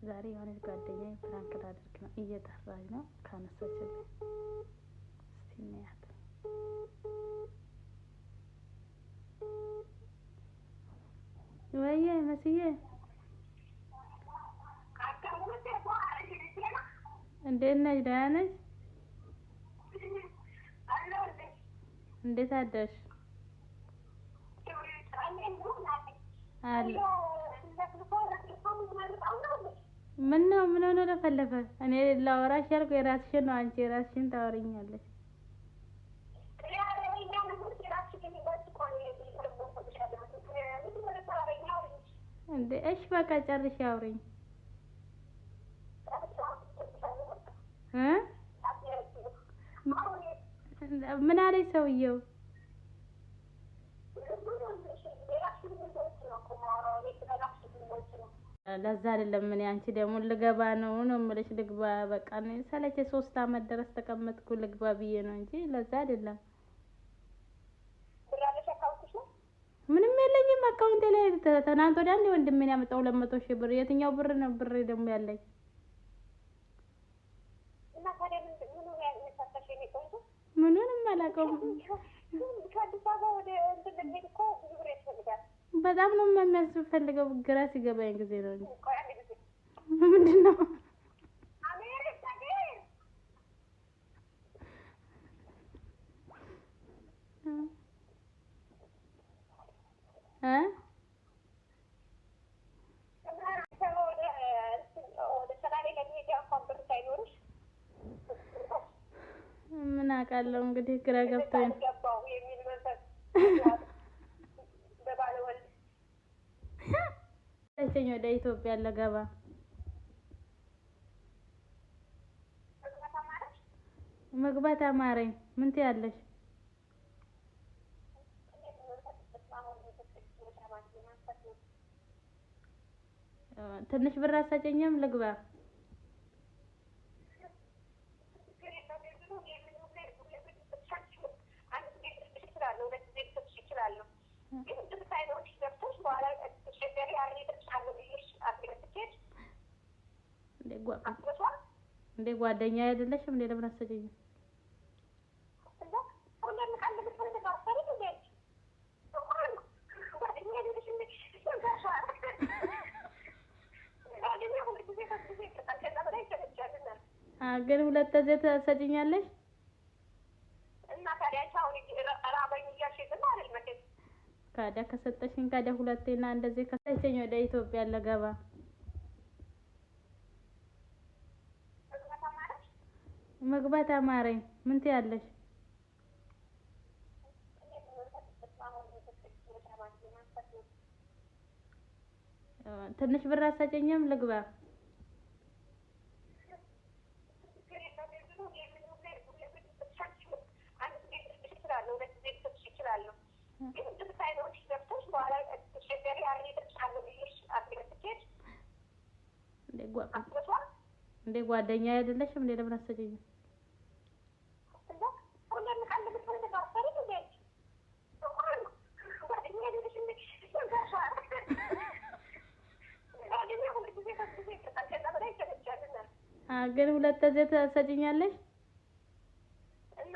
ዛሬ የሆነች ጓደኛዬ ፕራንክ ላደርግ ነው እየጠራኝ ነው። ካነሳችልኝ እስቲ እናያት። ወይዬ መስዬ እንዴት ነሽ? ደህና ነሽ? እንዴት አደርሽ? ምን ሆነ ለፈለፈ? እኔ ላወራሽ ያልኩ የራስሽን ነው። አንቺ የራስሽን ታወሪኛለሽ እንዴ? እሺ በቃ ጨርሽ አውሪኝ። ምን አለኝ ሰውየው? ለዛ አይደለም ምን አንቺ ደግሞ ልገባ ነው የምልሽ። ልግባ በቃ ነው ሰለቼ 3 አመት ድረስ ተቀመጥኩ ልግባ ብዬ ነው እንጂ ለዛ አይደለም። ምንም የለኝም አካውንቴ ላይ ትናንት ወዲያ አንዴ ወንድሜን ያመጣው 200,000 ብር። የትኛው ብር ነው ብር ደግሞ ያለኝ? ምኑንም አላውቀውም። በጣም ነው የሚያስፈልገው። ግራ ሲገባኝ ጊዜ ነው እንጂ ምንድን ነው ምን አውቃለሁ እንግዲህ ግራ ገብቶኝ ወደ ኢትዮጵያ ለገባ መግባት አማረኝ። ምን ትያለሽ? ትንሽ ብር አሳጨኝም ልግባ? እንዴ ጓደኛ አይደለሽም እንዴ? ለምን አሰጨኝም? ግን ሁለት ጊዜ ትሰጪኛለሽ እና ታዲያ ከሰጠሽኝ ታዲያ ሁለቴና እንደዚህ ከሰጠሽኝ ወደ ኢትዮጵያ ለገባ መግባት አማረኝ። ምን ትያለሽ? ትንሽ ብር አሳጨኝም ልግባ? እንዴ ጓደኛ አይደለሽም እንዴ? ለምን አሰጨኝም? ግን ሁለት ጊዜ ትሰጪኛለሽ እና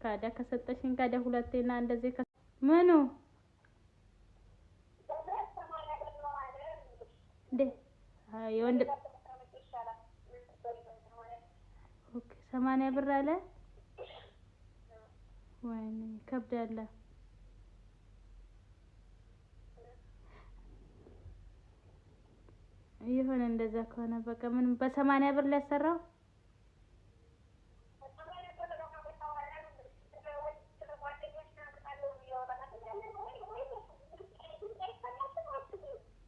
ታዲያ ከሰጠሽኝ ታዲያ ሁለቴና እንደዚህ ምኑ እንዴ? የወንድ ኦኬ 80 ብር አለ። ወይኔ ከብዳለ። ይሁን እንደዛ ከሆነ በቃ ምን በ80 ብር ሊያሰራው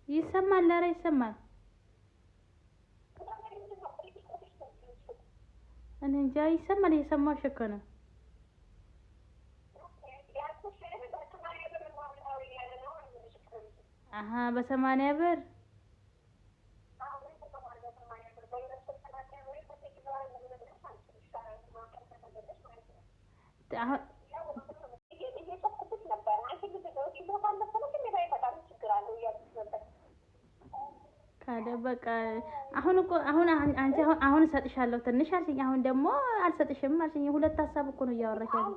ይሰማል። ኧረ ይሰማል። እኔ እንጃ ይሰማል። እየሰማሁሽ እኮ ነው። አሀ በ80 ብር አሁን ካለ በቃ አሁን እኮ አንቺ አሁን እሰጥሻለሁ ትንሽ አልሽኝ። አሁን ደግሞ አልሰጥሽም አልሽኝ። ሁለት ሀሳብ እኮ ነው እያወራሽ ያለው።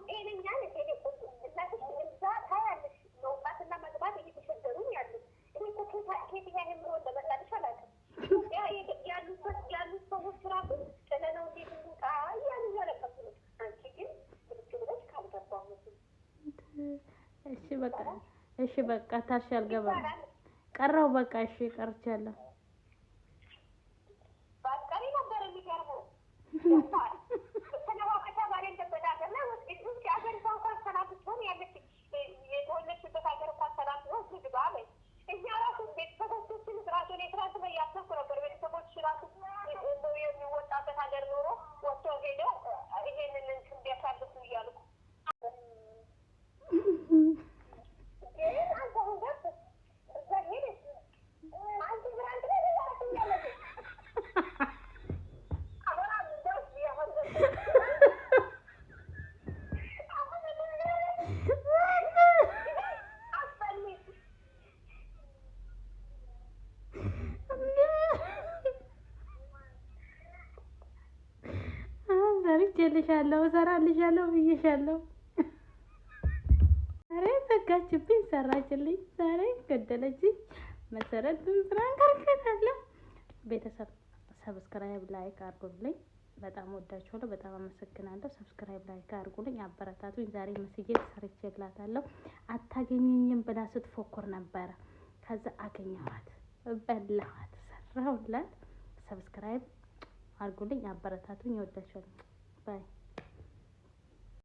እሺ በቃ ታሽ አልገባም ቀረው በቃ እሺ ቀርቻለሁ። ሰርቼልሻለሁ እሰራልሻለሁ ብዬሻለሁ። ዛሬ ዘጋችብኝ ሰራችልኝ። ዛሬ ገደለችኝ። መሰረት ስራን ከርከታለሁ። ቤተሰብ ሰብስክራይብ ላይክ አድርጉልኝ። በጣም ወዳችኋለሁ። በጣም አመሰግናለሁ። ሰብስክራይብ ላይክ አድርጉልኝ፣ አበረታቱኝ። ዛሬ መስጊድ ሰርቼላታለሁ። አታገኘኝም ብላ ስትፎክር ነበረ። ከዛ አገኘኋት፣ በላኋት፣ ሰራሁላት። ሰብስክራይብ አድርጉልኝ፣ አበረታቱኝ። ወዳችኋለሁ። ባይ